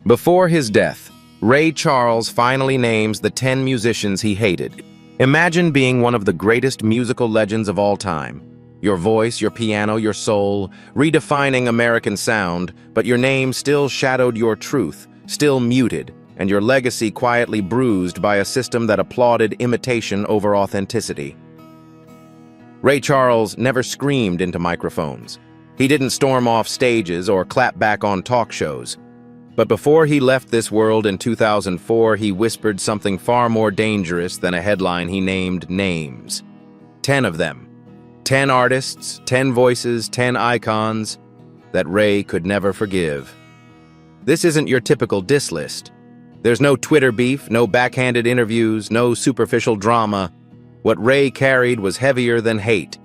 Before his death, Ray Charles finally names the 10 musicians he hated. Imagine being one of the greatest musical legends of all time. Your voice, your piano, your soul, redefining American sound, but your name still shadowed your truth, still muted, and your legacy quietly bruised by a system that applauded imitation over authenticity. Ray Charles never screamed into microphones. He didn't storm off stages or clap back on talk shows. But before he left this world in 2004, he whispered something far more dangerous than a headline. He named names. 10 of them. 10 artists, 10 voices, 10 icons that Ray could never forgive. This isn't your typical diss list. There's no Twitter beef, no backhanded interviews, no superficial drama. What Ray carried was heavier than hate.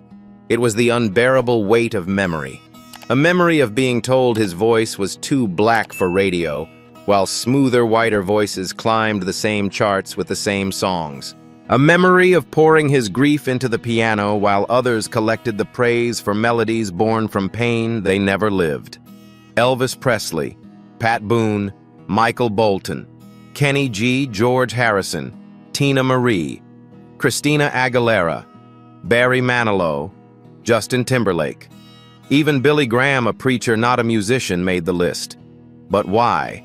It was the unbearable weight of memory. A memory of being told his voice was too black for radio, while smoother, whiter voices climbed the same charts with the same songs. A memory of pouring his grief into the piano while others collected the praise for melodies born from pain they never lived. Elvis Presley, Pat Boone, Michael Bolton, Kenny G, George Harrison, Tina Marie, Christina Aguilera, Barry Manilow, Justin Timberlake. Even Billy Graham, a preacher not a musician, made the list. But why?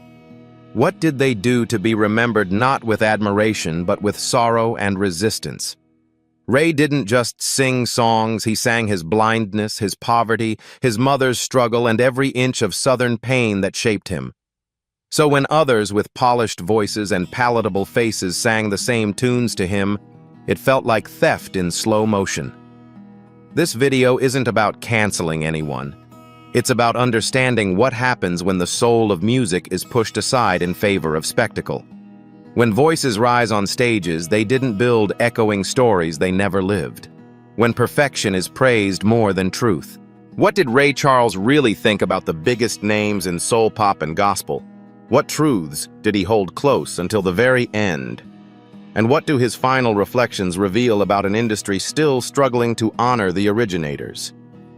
What did they do to be remembered not with admiration but with sorrow and resistance? Ray didn't just sing songs, he sang his blindness, his poverty, his mother's struggle, and every inch of Southern pain that shaped him. So when others with polished voices and palatable faces sang the same tunes to him, it felt like theft in slow motion. This video isn't about canceling anyone. It's about understanding what happens when the soul of music is pushed aside in favor of spectacle. When voices rise on stages, they didn't build echoing stories they never lived. When perfection is praised more than truth. What did Ray Charles really think about the biggest names in soul pop and gospel? What truths did he hold close until the very end? And what do his final reflections reveal about an industry still struggling to honor the originators?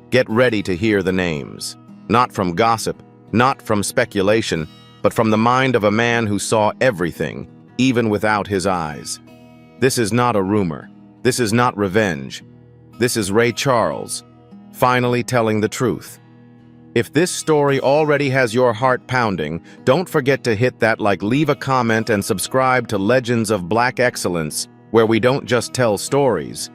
Get ready to hear the names. Not from gossip, not from speculation, but from the mind of a man who saw everything, even without his eyes. This is not a rumor. This is not revenge. This is Ray Charles, finally telling the truth. If this story already has your heart pounding, don't forget to hit that like, leave a comment, and subscribe to Legends of Black Excellence, where we don't just tell stories,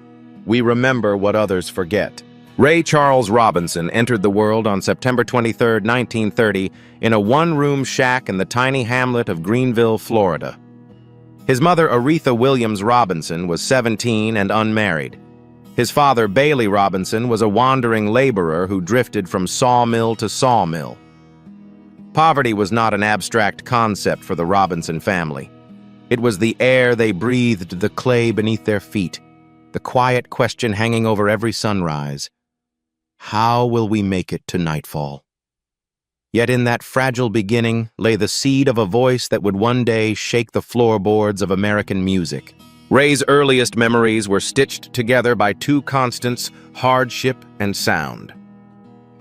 we remember what others forget. Ray Charles Robinson entered the world on September 23, 1930, in a one-room shack in the tiny hamlet of Greenville, Florida. His mother, Aretha Williams Robinson, was 17 and unmarried. His father, Bailey Robinson, was a wandering laborer who drifted from sawmill to sawmill. Poverty was not an abstract concept for the Robinson family. It was the air they breathed, the clay beneath their feet, the quiet question hanging over every sunrise. How will we make it to nightfall? Yet in that fragile beginning lay the seed of a voice that would one day shake the floorboards of American music. Ray's earliest memories were stitched together by two constants: hardship and sound.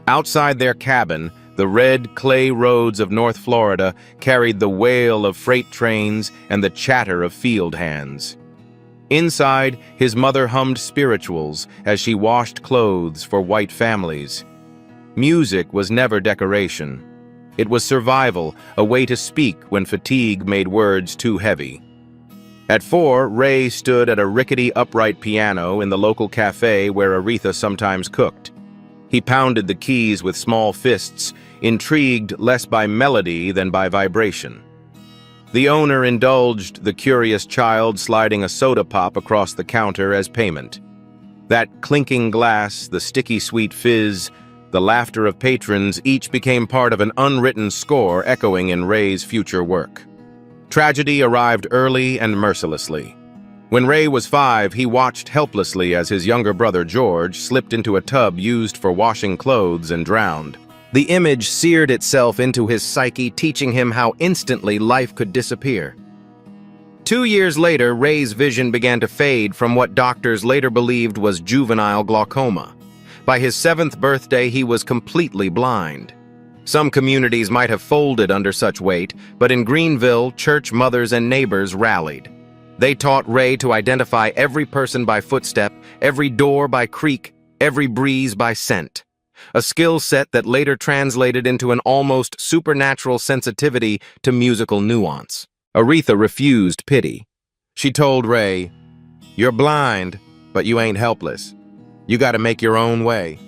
Outside their cabin, the red clay roads of North Florida carried the wail of freight trains and the chatter of field hands. Inside, his mother hummed spirituals as she washed clothes for white families. Music was never decoration. It was survival, a way to speak when fatigue made words too heavy. At 4, Ray stood at a rickety upright piano in the local cafe where Aretha sometimes cooked. He pounded the keys with small fists, intrigued less by melody than by vibration. The owner indulged the curious child, sliding a soda pop across the counter as payment. That clinking glass, the sticky sweet fizz, the laughter of patrons each became part of an unwritten score echoing in Ray's future work. Tragedy arrived early and mercilessly. When Ray was 5, he watched helplessly as his younger brother George slipped into a tub used for washing clothes and drowned. The image seared itself into his psyche, teaching him how instantly life could disappear. 2 years later, Ray's vision began to fade from what doctors later believed was juvenile glaucoma. By his 7th birthday, he was completely blind. Some communities might have folded under such weight, but in Greenville, church mothers and neighbors rallied. They taught Ray to identify every person by footstep, every door by creak, every breeze by scent. A skill set that later translated into an almost supernatural sensitivity to musical nuance. Aretha refused pity. She told Ray, "You're blind, but you ain't helpless. You gotta make your own way."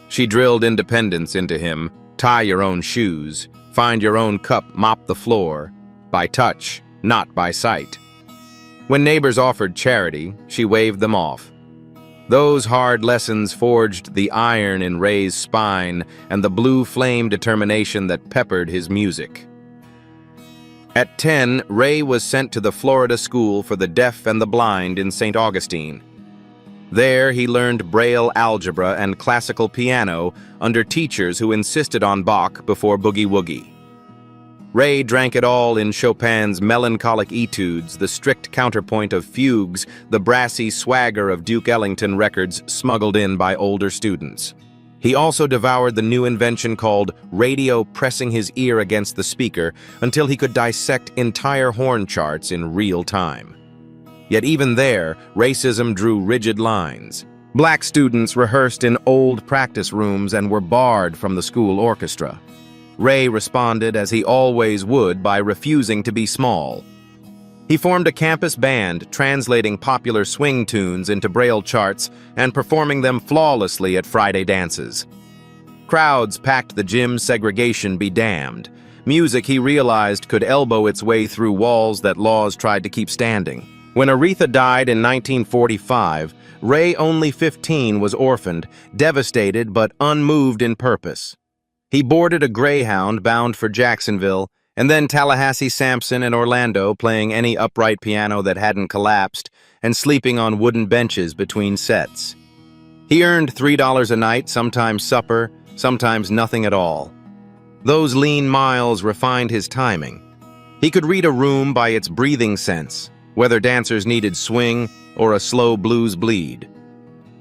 She drilled independence into him. Tie your own shoes, find your own cup, mop the floor, by touch, not by sight. When neighbors offered charity, she waved them off. Those hard lessons forged the iron in Ray's spine and the blue flame determination that peppered his music. At 10, Ray was sent to the Florida School for the Deaf and the Blind in St. Augustine. There, he learned Braille algebra and classical piano under teachers who insisted on Bach before boogie-woogie. Ray drank it all in Chopin's melancholic etudes, the strict counterpoint of fugues, the brassy swagger of Duke Ellington records smuggled in by older students. He also devoured the new invention called radio, pressing his ear against the speaker until he could dissect entire horn charts in real time. Yet even there, racism drew rigid lines. Black students rehearsed in old practice rooms and were barred from the school orchestra. Ray responded, as he always would, by refusing to be small. He formed a campus band, translating popular swing tunes into Braille charts and performing them flawlessly at Friday dances. Crowds packed the gym, segregation be damned. Music, he realized, could elbow its way through walls that laws tried to keep standing. When Aretha died in 1945, Ray, only 15, was orphaned, devastated but unmoved in purpose. He boarded a Greyhound bound for Jacksonville, and then Tallahassee, Sampson, and Orlando, playing any upright piano that hadn't collapsed and sleeping on wooden benches between sets. He earned $3 a night, sometimes supper, sometimes nothing at all. Those lean miles refined his timing. He could read a room by its breathing sense, whether dancers needed swing or a slow blues bleed.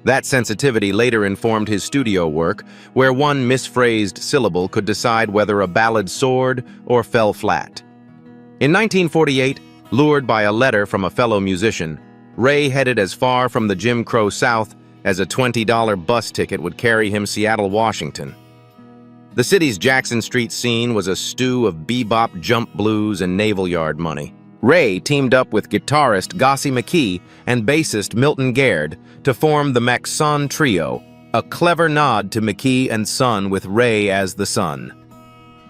That sensitivity later informed his studio work, where one misphrased syllable could decide whether a ballad soared or fell flat. In 1948, lured by a letter from a fellow musician, Ray headed as far from the Jim Crow South as a $20 bus ticket would carry him Seattle, Washington. The city's Jackson Street scene was a stew of bebop, jump blues, and Naval Yard money. Ray teamed up with guitarist Gossie McKee and bassist Milton Gaird to form the Maxson Trio, a clever nod to McKee and Son with Ray as the son.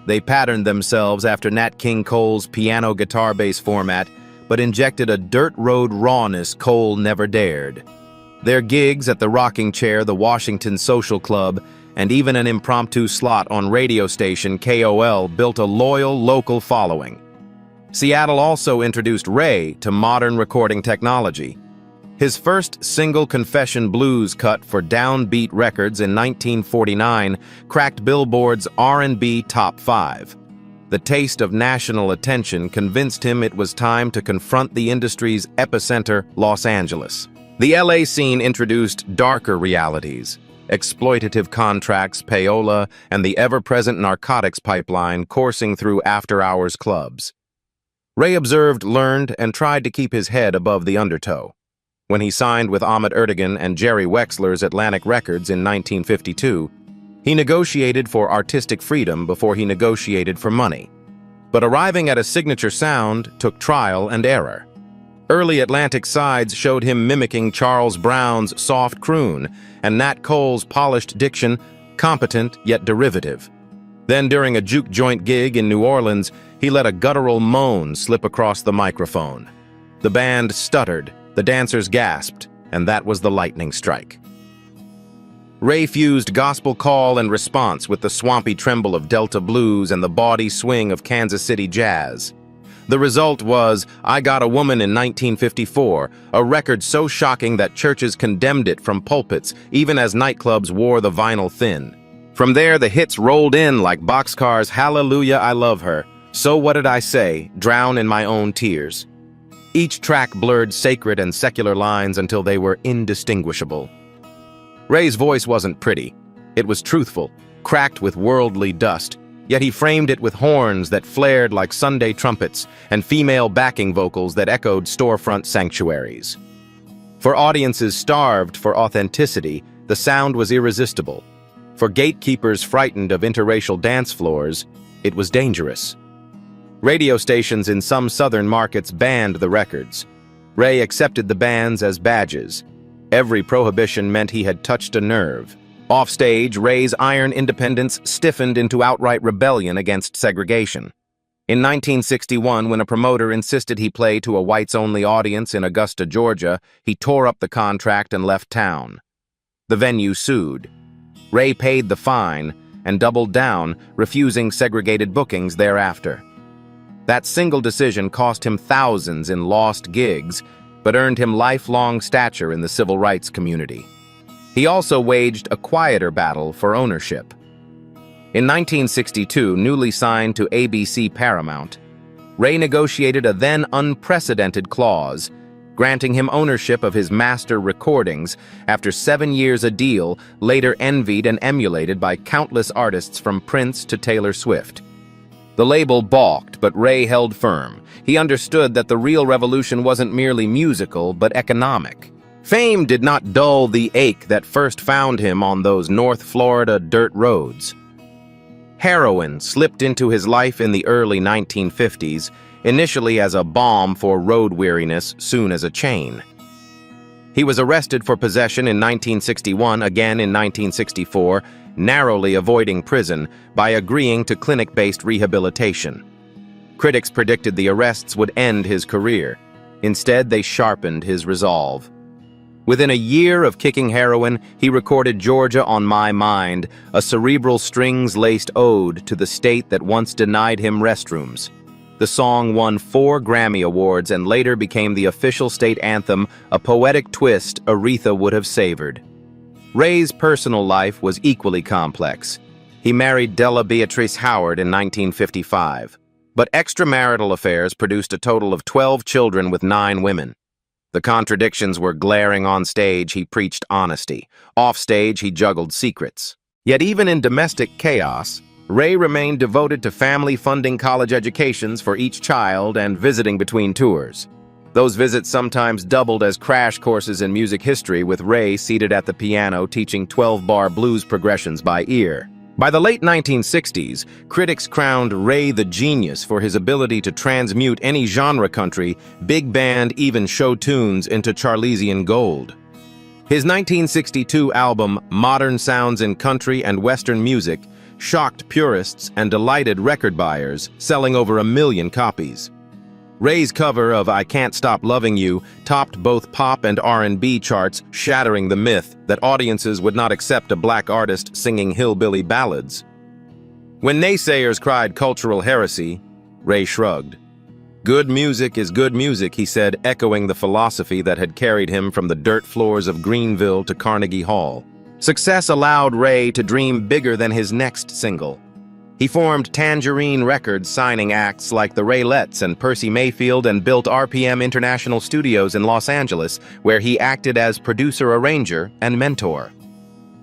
They patterned themselves after Nat King Cole's piano-guitar-bass format, but injected a dirt road rawness Cole never dared. Their gigs at the Rocking Chair, the Washington Social Club, and even an impromptu slot on radio station KOL built a loyal local following. Seattle also introduced Ray to modern recording technology. His first single Confession Blues cut for Downbeat Records in 1949 cracked Billboard's R&B Top 5. The taste of national attention convinced him it was time to confront the industry's epicenter, Los Angeles. The LA scene introduced darker realities: exploitative contracts, payola, and the ever-present narcotics pipeline coursing through after-hours clubs. Ray observed, learned, and tried to keep his head above the undertow. When he signed with Ahmet Ertegun and Jerry Wexler's Atlantic Records in 1952, he negotiated for artistic freedom before he negotiated for money. But arriving at a signature sound took trial and error. Early Atlantic sides showed him mimicking Charles Brown's soft croon and Nat Cole's polished diction, competent yet derivative. Then, during a juke joint gig in New Orleans, he let a guttural moan slip across the microphone. The band stuttered, the dancers gasped, and that was the lightning strike. Ray fused gospel call and response with the swampy tremble of Delta blues and the bawdy swing of Kansas City jazz. The result was I Got a Woman in 1954, a record so shocking that churches condemned it from pulpits, even as nightclubs wore the vinyl thin. From there, the hits rolled in like boxcars. Hallelujah, I Love Her, So What Did I Say, Drown in My Own Tears. Each track blurred sacred and secular lines until they were indistinguishable. Ray's voice wasn't pretty. It was truthful, cracked with worldly dust, Yet he framed it with horns that flared like Sunday trumpets and female backing vocals that echoed storefront sanctuaries. For audiences starved for authenticity, the sound was irresistible. For gatekeepers frightened of interracial dance floors, it was dangerous. Radio stations in some southern markets banned the records. Ray accepted the bans as badges. Every prohibition meant he had touched a nerve. Offstage, Ray's iron independence stiffened into outright rebellion against segregation. In 1961, when a promoter insisted he play to a whites-only audience in Augusta, Georgia, he tore up the contract and left town. The venue sued. Ray paid the fine and doubled down, refusing segregated bookings thereafter. That single decision cost him thousands in lost gigs, but earned him lifelong stature in the civil rights community. He also waged a quieter battle for ownership. In 1962, newly signed to ABC Paramount, Ray negotiated a then unprecedented clause, granting him ownership of his master recordings after 7 years, a deal later envied and emulated by countless artists from Prince to Taylor Swift. The label balked, but Ray held firm. He understood that the real revolution wasn't merely musical, but economic. Fame did not dull the ache that first found him on those North Florida dirt roads. Heroin slipped into his life in the early 1950s, initially as a balm for road weariness, soon as a chain. He was arrested for possession in 1961, again in 1964, narrowly avoiding prison by agreeing to clinic-based rehabilitation. Critics predicted the arrests would end his career. Instead, they sharpened his resolve. Within a year of kicking heroin, he recorded Georgia on My Mind, a cerebral strings-laced ode to the state that once denied him restrooms. The song won 4 Grammy Awards and later became the official state anthem, a poetic twist Aretha would have savored. Ray's personal life was equally complex. He married Della Beatrice Howard in 1955, but extramarital affairs produced a total of 12 children with 9 women. The contradictions were glaring. On stage, he preached honesty. Off stage, he juggled secrets. Yet even in domestic chaos, Ray remained devoted to family funding college educations for each child and visiting between tours. Those visits sometimes doubled as crash courses in music history, with Ray seated at the piano teaching 12-bar blues progressions by ear. By the late 1960s, critics crowned Ray the genius for his ability to transmute any genre country, big band, even show tunes into Charlesian gold. His 1962 album, Modern Sounds in Country and Western Music, shocked purists and delighted record buyers, selling over 1 million copies. Ray's cover of I Can't Stop Loving You topped both pop and R&B charts, shattering the myth that audiences would not accept a black artist singing hillbilly ballads. When naysayers cried cultural heresy, Ray shrugged. Good music is good music, he said, echoing the philosophy that had carried him from the dirt floors of Greenville to Carnegie Hall. Success allowed Ray to dream bigger than his next single. He formed Tangerine Records, signing acts like the Raylettes and Percy Mayfield, and built RPM International Studios in Los Angeles, where he acted as producer-arranger and mentor.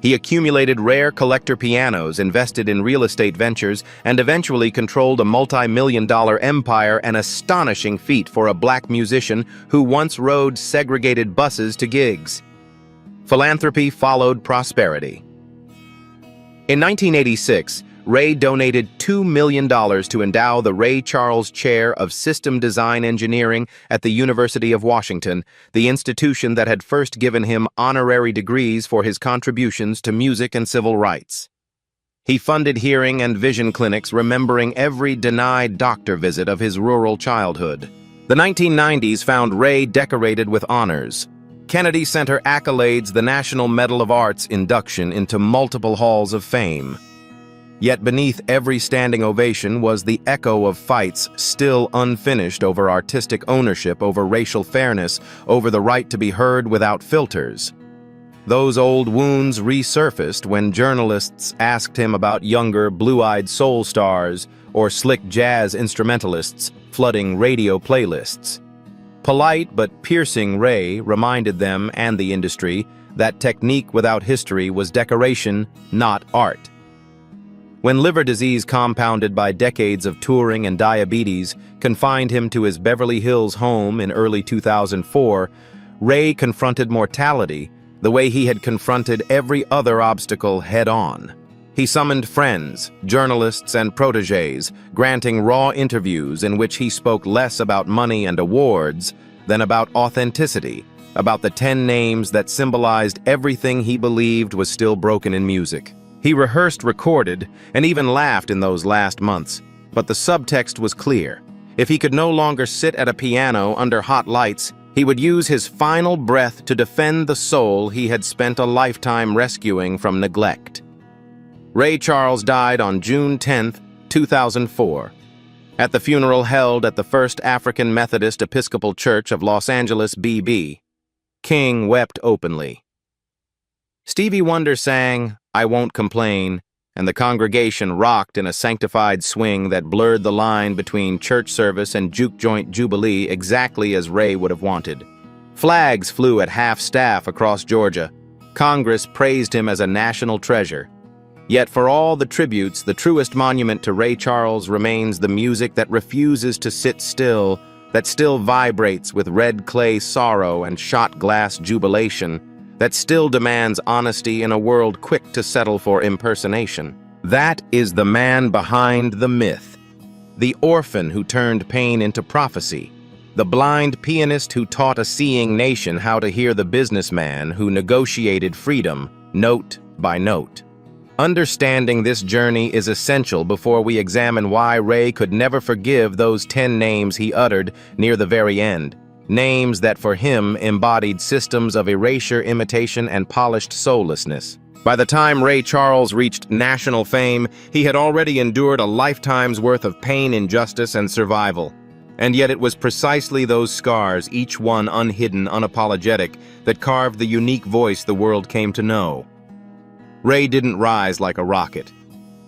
He accumulated rare collector pianos, invested in real estate ventures, and eventually controlled a multi-million-dollar empire, an astonishing feat for a black musician who once rode segregated buses to gigs. Philanthropy followed prosperity. In 1986, Ray donated $2 million to endow the Ray Charles Chair of System Design Engineering at the University of Washington, the institution that had first given him honorary degrees for his contributions to music and civil rights. He funded hearing and vision clinics, remembering every denied doctor visit of his rural childhood. The 1990s found Ray decorated with honors. Kennedy Center accolades, the National Medal of Arts induction into multiple halls of fame. Yet beneath every standing ovation was the echo of fights still unfinished over artistic ownership, over racial fairness, over the right to be heard without filters. Those old wounds resurfaced when journalists asked him about younger, blue-eyed soul stars or slick jazz instrumentalists flooding radio playlists. Polite but piercing Ray reminded them and the industry that technique without history was decoration, not art. When liver disease compounded by decades of touring and diabetes confined him to his Beverly Hills home in early 2004, Ray confronted mortality the way he had confronted every other obstacle head-on. He summoned friends, journalists, and protégés, granting raw interviews in which he spoke less about money and awards than about authenticity, about the 10 names that symbolized everything he believed was still broken in music. He rehearsed, recorded, and even laughed in those last months, but the subtext was clear. If he could no longer sit at a piano under hot lights, he would use his final breath to defend the soul he had spent a lifetime rescuing from neglect. Ray Charles died on June 10, 2004. At the funeral held at the First African Methodist Episcopal Church of Los Angeles, BB, King wept openly. Stevie Wonder sang, "I Won't Complain," and the congregation rocked in a sanctified swing that blurred the line between church service and juke joint jubilee exactly as Ray would have wanted. Flags flew at half-staff across Georgia. Congress praised him as a national treasure. Yet for all the tributes, the truest monument to Ray Charles remains the music that refuses to sit still, that still vibrates with red clay sorrow and shot glass jubilation, that still demands honesty in a world quick to settle for impersonation. That is the man behind the myth, the orphan who turned pain into prophecy, the blind pianist who taught a seeing nation how to hear the businessman who negotiated freedom note by note. Understanding this journey is essential before we examine why Ray could never forgive those 10 names he uttered near the very end. Names that for him embodied systems of erasure, imitation, and polished soullessness. By the time Ray Charles reached national fame, he had already endured a lifetime's worth of pain, injustice, and survival. And yet it was precisely those scars, each one unhidden, unapologetic, that carved the unique voice the world came to know. Ray didn't rise like a rocket.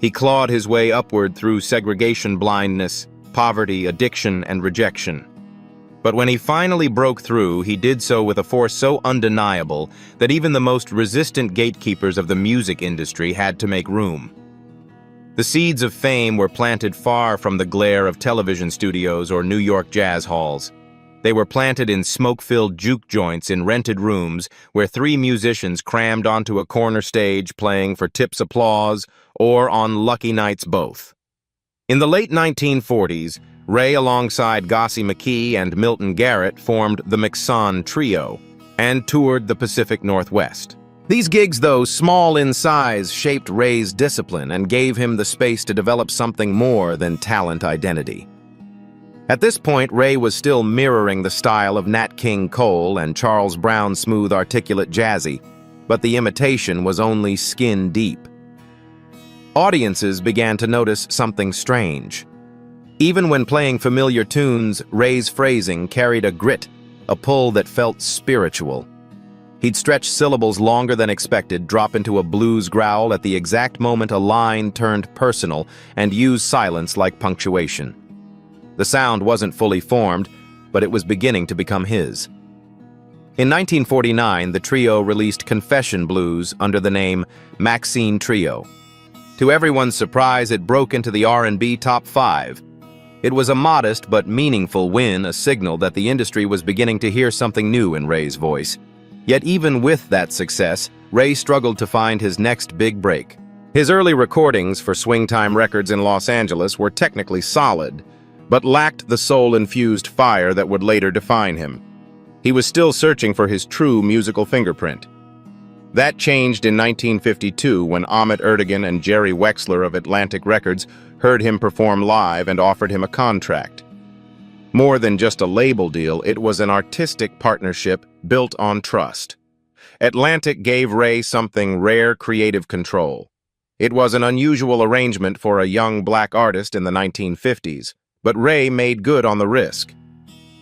He clawed his way upward through segregation blindness, poverty, addiction, and rejection. But when he finally broke through, he did so with a force so undeniable that even the most resistant gatekeepers of the music industry had to make room. The seeds of fame were planted far from the glare of television studios or New York jazz halls. They were planted in smoke-filled juke joints in rented rooms where 3 musicians crammed onto a corner stage playing for tips applause or on lucky nights both. In the late 1940s, Ray, alongside Gossie McKee and Milton Garrett, formed the McSon Trio and toured the Pacific Northwest. These gigs, though small in size, shaped Ray's discipline and gave him the space to develop something more than talent identity. At this point, Ray was still mirroring the style of Nat King Cole and Charles Brown's smooth, articulate jazzy, but the imitation was only skin deep. Audiences began to notice something strange. Even when playing familiar tunes, Ray's phrasing carried a grit, a pull that felt spiritual. He'd stretch syllables longer than expected, drop into a blues growl at the exact moment a line turned personal, and use silence like punctuation. The sound wasn't fully formed, but it was beginning to become his. In 1949, the trio released Confession Blues under the name Maxine Trio. To everyone's surprise, it broke into the R&B top 5. It was a modest but meaningful win, a signal that the industry was beginning to hear something new in Ray's voice. Yet even with that success, Ray struggled to find his next big break. His early recordings for Swing Time Records in Los Angeles were technically solid, but lacked the soul-infused fire that would later define him. He was still searching for his true musical fingerprint. That changed in 1952 when Ahmet Ertegun and Jerry Wexler of Atlantic Records heard him perform live and offered him a contract. More than just a label deal, it was an artistic partnership built on trust. Atlantic gave Ray something rare: creative control. It was an unusual arrangement for a young black artist in the 1950s, but Ray made good on the risk.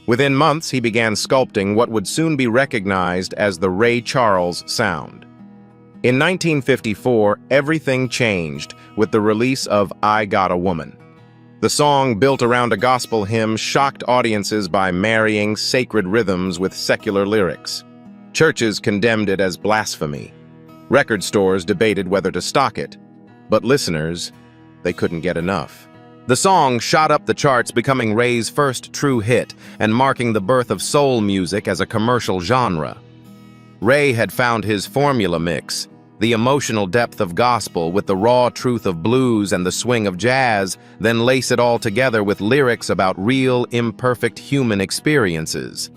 Within months, he began sculpting what would soon be recognized as the Ray Charles sound. In 1954, everything changed with the release of I Got a Woman. The song, built around a gospel hymn, shocked audiences by marrying sacred rhythms with secular lyrics. Churches condemned it as blasphemy. Record stores debated whether to stock it, but listeners, They couldn't get enough. The song shot up the charts, becoming Ray's first true hit and marking the birth of soul music as a commercial genre. Ray had found his formula mix, the emotional depth of gospel with the raw truth of blues and the swing of jazz, then lace it all together with lyrics about real, imperfect human experiences.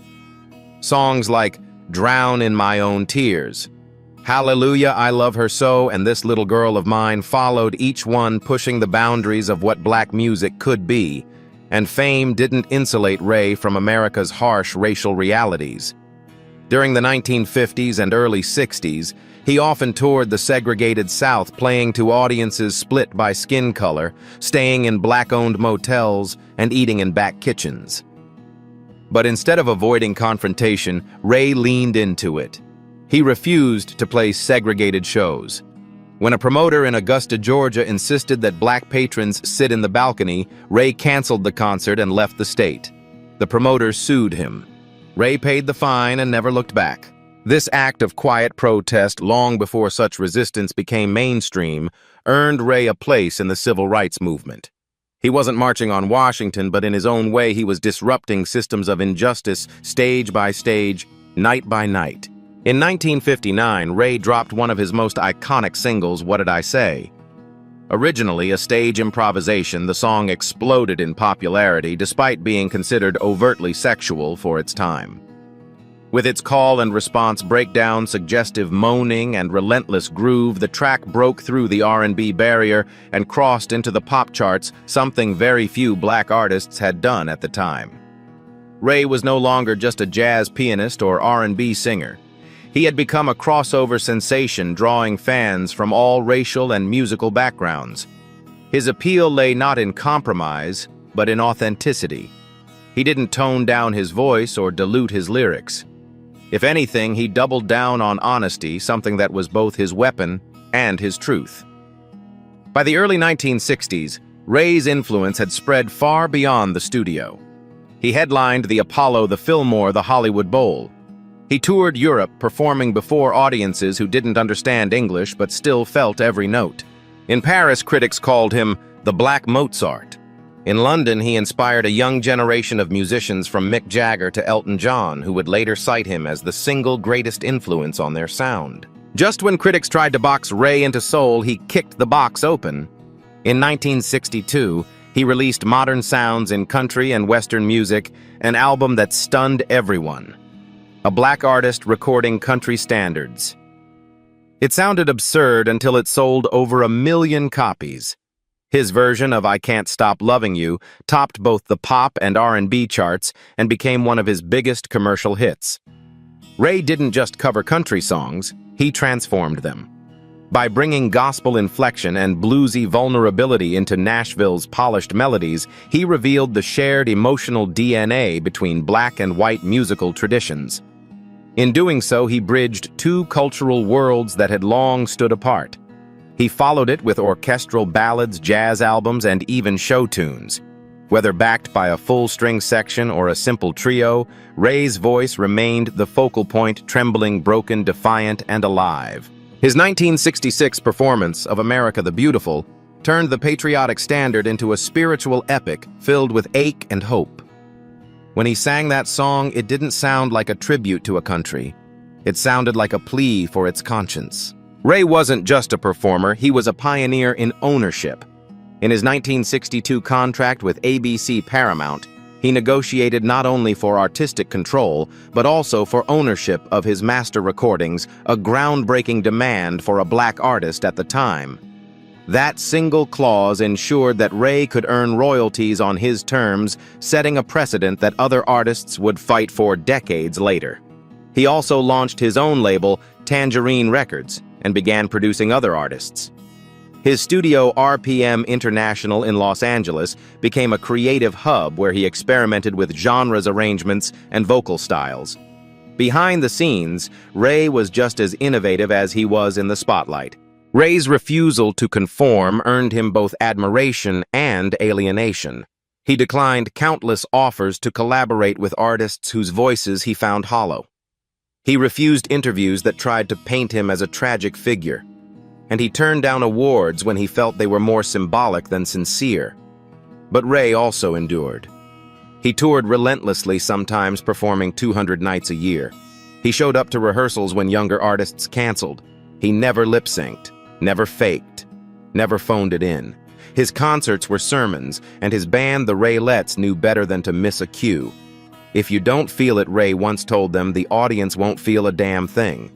Songs like "Drown in My Own Tears," "Hallelujah, I Love Her So," and "This Little Girl of Mine" followed, each one pushing the boundaries of what black music could be, and fame didn't insulate Ray from America's harsh racial realities. During the 1950s and early 60s, he often toured the segregated South, playing to audiences split by skin color, staying in black-owned motels, and eating in back kitchens. But instead of avoiding confrontation, Ray leaned into it. He refused to play segregated shows. When a promoter in Augusta, Georgia insisted that black patrons sit in the balcony, Ray canceled the concert and left the state. The promoter sued him. Ray paid the fine and never looked back. This act of quiet protest, long before such resistance became mainstream, earned Ray a place in the civil rights movement. He wasn't marching on Washington, but in his own way he was disrupting systems of injustice stage by stage, night by night. In 1959, Ray dropped one of his most iconic singles, "What Did I Say?" Originally a stage improvisation, the song exploded in popularity despite being considered overtly sexual for its time. With its call and response breakdown, suggestive moaning, and relentless groove, the track broke through the R&B barrier and crossed into the pop charts, something very few black artists had done at the time. Ray was no longer just a jazz pianist or R&B singer. He had become a crossover sensation, drawing fans from all racial and musical backgrounds. His appeal lay not in compromise, but in authenticity. He didn't tone down his voice or dilute his lyrics. If anything, he doubled down on honesty, something that was both his weapon and his truth. By the early 1960s, Ray's influence had spread far beyond the studio. He headlined the Apollo, the Fillmore, the Hollywood Bowl. He toured Europe, performing before audiences who didn't understand English but still felt every note. In Paris, critics called him the Black Mozart. In London, he inspired a young generation of musicians from Mick Jagger to Elton John, who would later cite him as the single greatest influence on their sound. Just when critics tried to box Ray into soul, he kicked the box open. In 1962, he released Modern Sounds in Country and Western Music, an album that stunned everyone. A black artist recording country standards. It sounded absurd until it sold over 1 million copies. His version of "I Can't Stop Loving You" topped both the pop and R&B charts and became one of his biggest commercial hits. Ray didn't just cover country songs, he transformed them. By bringing gospel inflection and bluesy vulnerability into Nashville's polished melodies, he revealed the shared emotional DNA between black and white musical traditions. In doing so, he bridged two cultural worlds that had long stood apart. He followed it with orchestral ballads, jazz albums, and even show tunes. Whether backed by a full-string section or a simple trio, Ray's voice remained the focal point, trembling, broken, defiant, and alive. His 1966 performance of "America the Beautiful" turned the patriotic standard into a spiritual epic filled with ache and hope. When he sang that song, it didn't sound like a tribute to a country. It sounded like a plea for its conscience. Ray wasn't just a performer, he was a pioneer in ownership. In his 1962 contract with ABC Paramount, he negotiated not only for artistic control, but also for ownership of his master recordings, a groundbreaking demand for a black artist at the time. That single clause ensured that Ray could earn royalties on his terms, setting a precedent that other artists would fight for decades later. He also launched his own label, Tangerine Records, and began producing other artists. His studio, RPM International in Los Angeles, became a creative hub where he experimented with genres, arrangements, and vocal styles. Behind the scenes, Ray was just as innovative as he was in the spotlight. Ray's refusal to conform earned him both admiration and alienation. He declined countless offers to collaborate with artists whose voices he found hollow. He refused interviews that tried to paint him as a tragic figure. and he turned down awards when he felt they were more symbolic than sincere. But Ray also endured. He toured relentlessly, sometimes performing 200 nights a year. He showed up to rehearsals when younger artists canceled. He never lip-synced, never faked, never phoned it in. His concerts were sermons, and his band, the Raylettes, knew better than to miss a cue. If you don't feel it, Ray once told them, the audience won't feel a damn thing.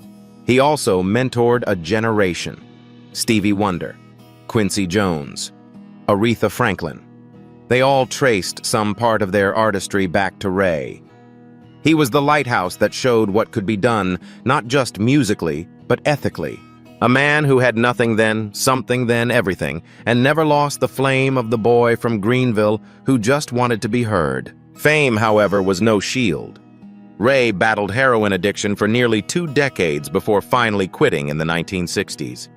He also mentored a generation. Stevie Wonder, Quincy Jones, Aretha Franklin. They all traced some part of their artistry back to Ray. He was the lighthouse that showed what could be done, not just musically, but ethically. A man who had nothing then, something then, everything, and never lost the flame of the boy from Greenville who just wanted to be heard. Fame, however, was no shield. Ray battled heroin addiction for nearly 2 decades before finally quitting in the 1960s.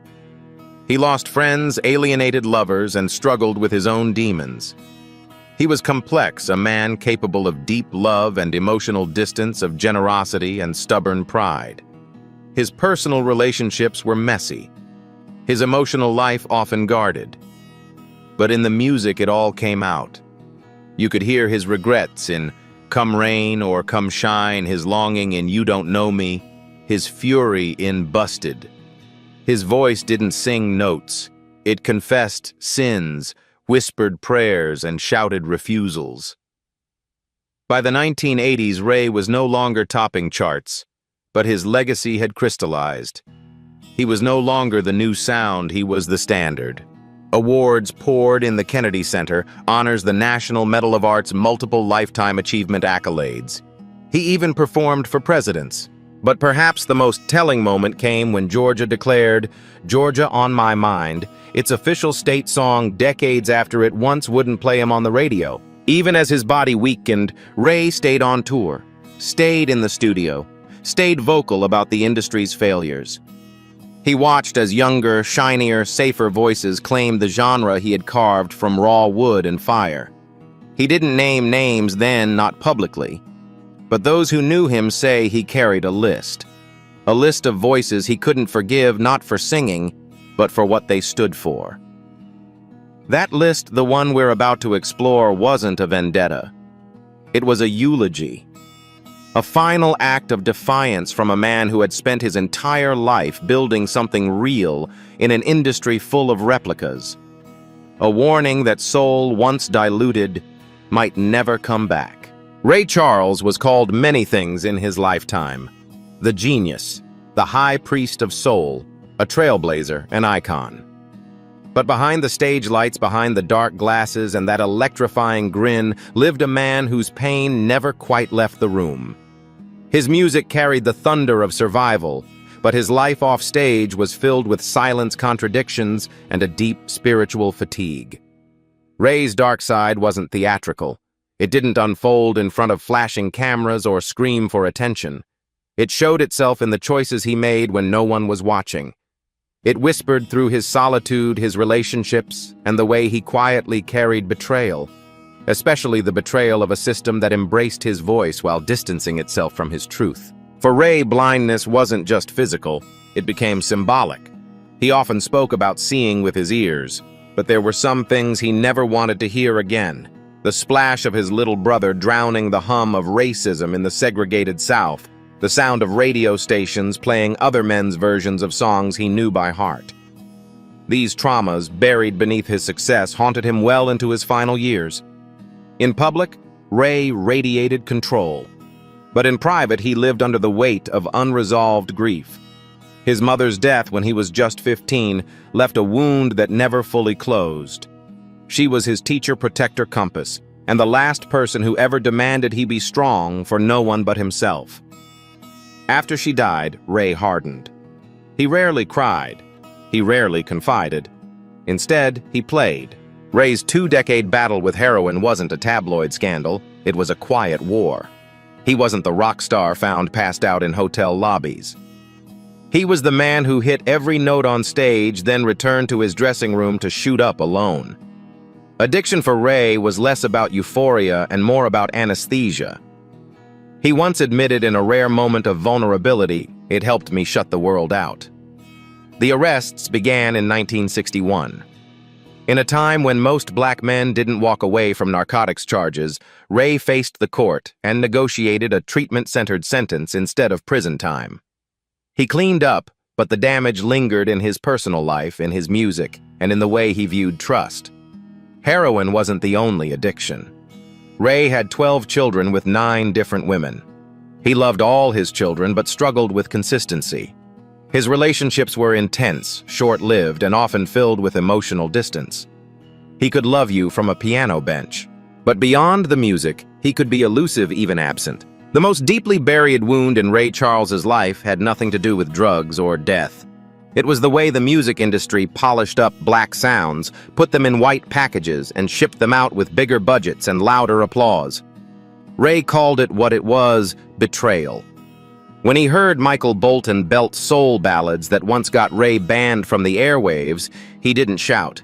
He lost friends, alienated lovers, and struggled with his own demons. He was complex, a man capable of deep love and emotional distance, of generosity and stubborn pride. His personal relationships were messy, his emotional life often guarded. But in the music it all came out. You could hear his regrets in Come Rain or Come Shine, his longing in You Don't Know Me, his fury in Busted. His voice didn't sing notes. It confessed sins, whispered prayers, and shouted refusals. By the 1980s, Ray was no longer topping charts, but his legacy had crystallized. He was no longer the new sound, he was the standard. Awards poured in the Kennedy Center, honors the National Medal of Art's multiple lifetime achievement accolades. He even performed for presidents. But perhaps the most telling moment came when Georgia declared, "Georgia on My Mind," its official state song decades after it once wouldn't play him on the radio. Even as his body weakened, Ray stayed on tour, stayed in the studio, stayed vocal about the industry's failures. He watched as younger, shinier, safer voices claimed the genre he had carved from raw wood and fire. He didn't name names then, not publicly. But those who knew him say he carried a list of voices he couldn't forgive, not for singing, but for what they stood for. That list, the one we're about to explore, wasn't a vendetta. It was a eulogy. A final act of defiance from a man who had spent his entire life building something real in an industry full of replicas. A warning that soul, once diluted, might never come back. Ray Charles was called many things in his lifetime. The genius, the high priest of soul, a trailblazer, an icon. But behind the stage lights, behind the dark glasses and that electrifying grin, lived a man whose pain never quite left the room. His music carried the thunder of survival, but his life off stage was filled with silent contradictions and a deep spiritual fatigue. Ray's dark side wasn't theatrical. It didn't unfold in front of flashing cameras or scream for attention. It showed itself in the choices he made when no one was watching. It whispered through his solitude, his relationships, and the way he quietly carried betrayal. Especially the betrayal of a system that embraced his voice while distancing itself from his truth. For Ray, blindness wasn't just physical, it became symbolic. He often spoke about seeing with his ears, but there were some things he never wanted to hear again. The splash of his little brother drowning the hum of racism in the segregated South, the sound of radio stations playing other men's versions of songs he knew by heart. These traumas, buried beneath his success, haunted him well into his final years. In public, Ray radiated control. But in private, he lived under the weight of unresolved grief. His mother's death when he was just 15 left a wound that never fully closed. She was his teacher, protector, compass, and the last person who ever demanded he be strong for no one but himself. After she died, Ray hardened. He rarely cried. He rarely confided. Instead, he played. Ray's 2-decade battle with heroin wasn't a tabloid scandal, it was a quiet war. He wasn't the rock star found passed out in hotel lobbies. He was the man who hit every note on stage, then returned to his dressing room to shoot up alone. Addiction for Ray was less about euphoria and more about anesthesia. He once admitted in a rare moment of vulnerability, "It helped me shut the world out." The arrests began in 1961. In a time when most black men didn't walk away from narcotics charges, Ray faced the court and negotiated a treatment-centered sentence instead of prison time. He cleaned up, but the damage lingered in his personal life, in his music, and in the way he viewed trust. Heroin wasn't the only addiction. Ray had 12 children with 9 different women. He loved all his children but struggled with consistency. His relationships were intense, short-lived, and often filled with emotional distance. He could love you from a piano bench. But beyond the music, he could be elusive even absent. The most deeply buried wound in Ray Charles's life had nothing to do with drugs or death. It was the way the music industry polished up black sounds, put them in white packages, and shipped them out with bigger budgets and louder applause. Ray called it what it was: betrayal. When he heard Michael Bolton belt soul ballads that once got Ray banned from the airwaves, he didn't shout.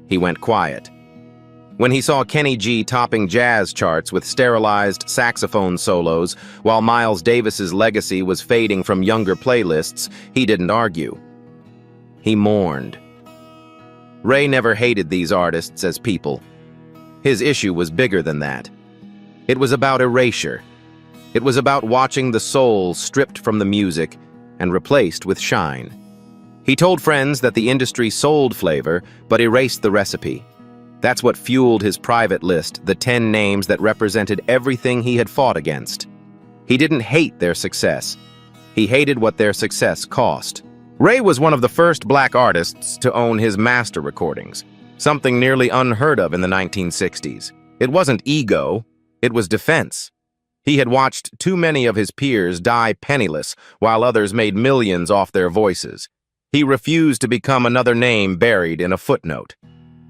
He went quiet. When he saw Kenny G topping jazz charts with sterilized saxophone solos while Miles Davis's legacy was fading from younger playlists, he didn't argue. He mourned. Ray never hated these artists as people. His issue was bigger than that. It was about erasure. It was about watching the soul stripped from the music and replaced with shine. He told friends that the industry sold flavor, but erased the recipe. That's what fueled his private list, the 10 names that represented everything he had fought against. He didn't hate their success. He hated what their success cost. Ray was one of the first black artists to own his master recordings, something nearly unheard of in the 1960s. It wasn't ego, it was defense. He had watched too many of his peers die penniless while others made millions off their voices. He refused to become another name buried in a footnote.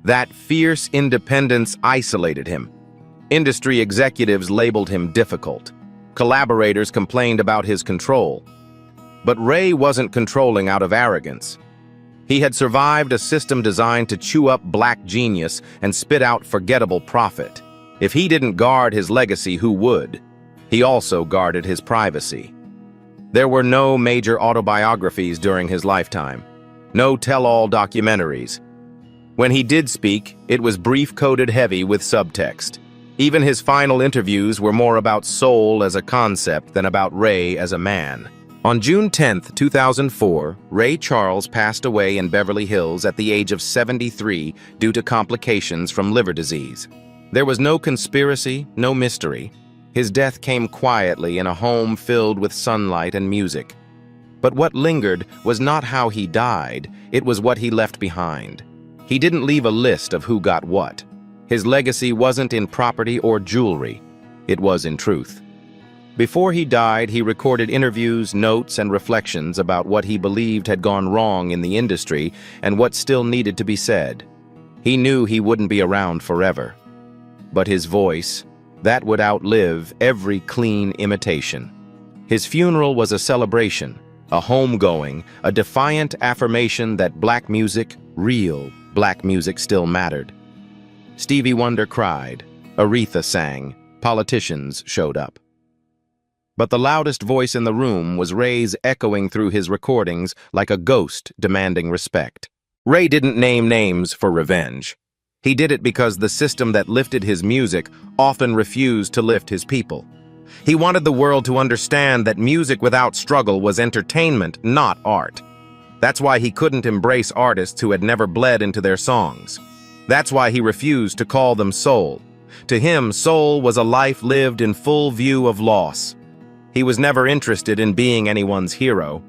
That fierce independence isolated him. Industry executives labeled him difficult. Collaborators complained about his control. But Ray wasn't controlling out of arrogance. He had survived a system designed to chew up black genius and spit out forgettable profit. If he didn't guard his legacy, who would? He also guarded his privacy. There were no major autobiographies during his lifetime, no tell-all documentaries. When he did speak, it was brief-coded heavy with subtext. Even his final interviews were more about soul as a concept than about Ray as a man. On June 10, 2004, Ray Charles passed away in Beverly Hills at the age of 73 due to complications from liver disease. There was no conspiracy, no mystery. His death came quietly in a home filled with sunlight and music. But what lingered was not how he died, it was what he left behind. He didn't leave a list of who got what. His legacy wasn't in property or jewelry. It was in truth. Before he died, he recorded interviews, notes, and reflections about what he believed had gone wrong in the industry and what still needed to be said. He knew he wouldn't be around forever. But his voice, that would outlive every clean imitation. His funeral was a celebration, a homegoing, a defiant affirmation that black music, real black music, still mattered. Stevie Wonder cried, Aretha sang, politicians showed up. But the loudest voice in the room was Ray's, echoing through his recordings like a ghost demanding respect. Ray didn't name names for revenge. He did it because the system that lifted his music often refused to lift his people. He wanted the world to understand that music without struggle was entertainment, not art. That's why he couldn't embrace artists who had never bled into their songs. That's why he refused to call them soul. To him, soul was a life lived in full view of loss. He was never interested in being anyone's hero,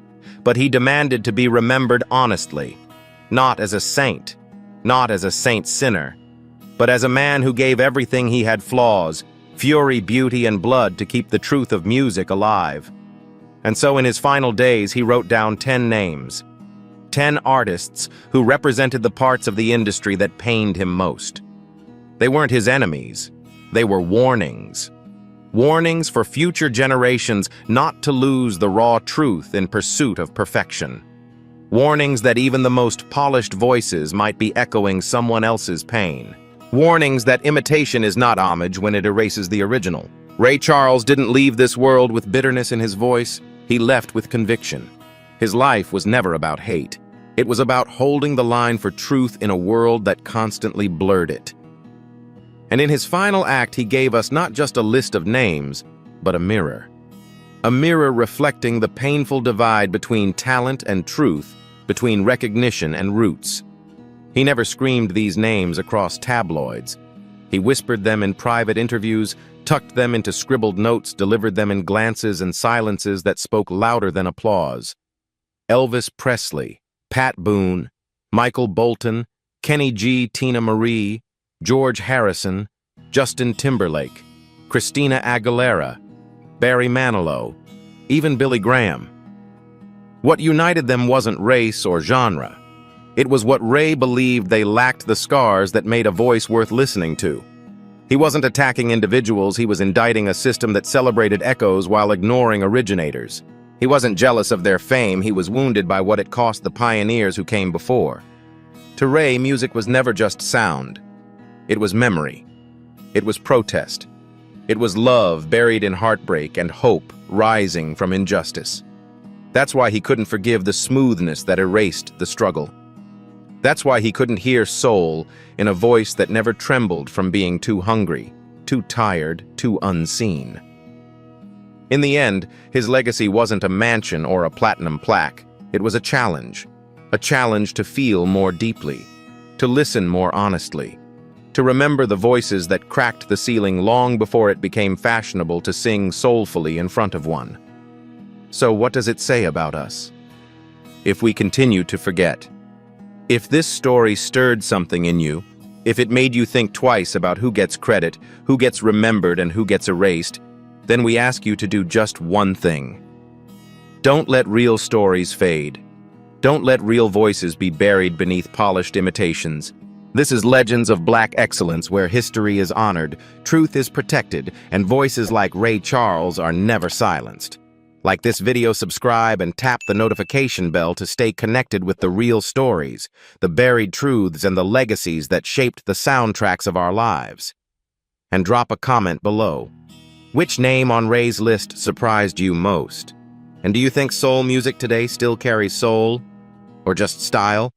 but he demanded to be remembered honestly, not as a saint, not as a saint-sinner, but as a man who gave everything he had: flaws, fury, beauty, and blood to keep the truth of music alive. And so in his final days, he wrote down 10 names, 10 artists who represented the parts of the industry that pained him most. They weren't his enemies. They were warnings. Warnings for future generations not to lose the raw truth in pursuit of perfection. Warnings that even the most polished voices might be echoing someone else's pain. Warnings that imitation is not homage when it erases the original. Ray Charles didn't leave this world with bitterness in his voice. He left with conviction. His life was never about hate. It was about holding the line for truth in a world that constantly blurred it. And in his final act, he gave us not just a list of names, but a mirror. A mirror reflecting the painful divide between talent and truth, between recognition and roots. He never screamed these names across tabloids. He whispered them in private interviews, tucked them into scribbled notes, delivered them in glances and silences that spoke louder than applause. Elvis Presley, Pat Boone, Michael Bolton, Kenny G, Tina Marie, George Harrison, Justin Timberlake, Christina Aguilera, Barry Manilow, even Billy Graham. What united them wasn't race or genre. It was what Ray believed they lacked: the scars that made a voice worth listening to. He wasn't attacking individuals, he was indicting a system that celebrated echoes while ignoring originators. He wasn't jealous of their fame, he was wounded by what it cost the pioneers who came before. To Ray, music was never just sound. It was memory. It was protest. It was love buried in heartbreak and hope rising from injustice. That's why he couldn't forgive the smoothness that erased the struggle. That's why he couldn't hear soul in a voice that never trembled from being too hungry, too tired, too unseen. In the end, his legacy wasn't a mansion or a platinum plaque. It was a challenge to feel more deeply, to listen more honestly, to remember the voices that cracked the ceiling long before it became fashionable to sing soulfully in front of one. So what does it say about us? If we continue to forget, if this story stirred something in you, if it made you think twice about who gets credit, who gets remembered, and who gets erased, then we ask you to do just one thing. Don't let real stories fade. Don't let real voices be buried beneath polished imitations. This is Legends of Black Excellence, where history is honored, truth is protected, and voices like Ray Charles are never silenced. Like this video, subscribe, and tap the notification bell to stay connected with the real stories, the buried truths, and the legacies that shaped the soundtracks of our lives. And drop a comment below. Which name on Ray's list surprised you most? And do you think soul music today still carries soul? Or just style?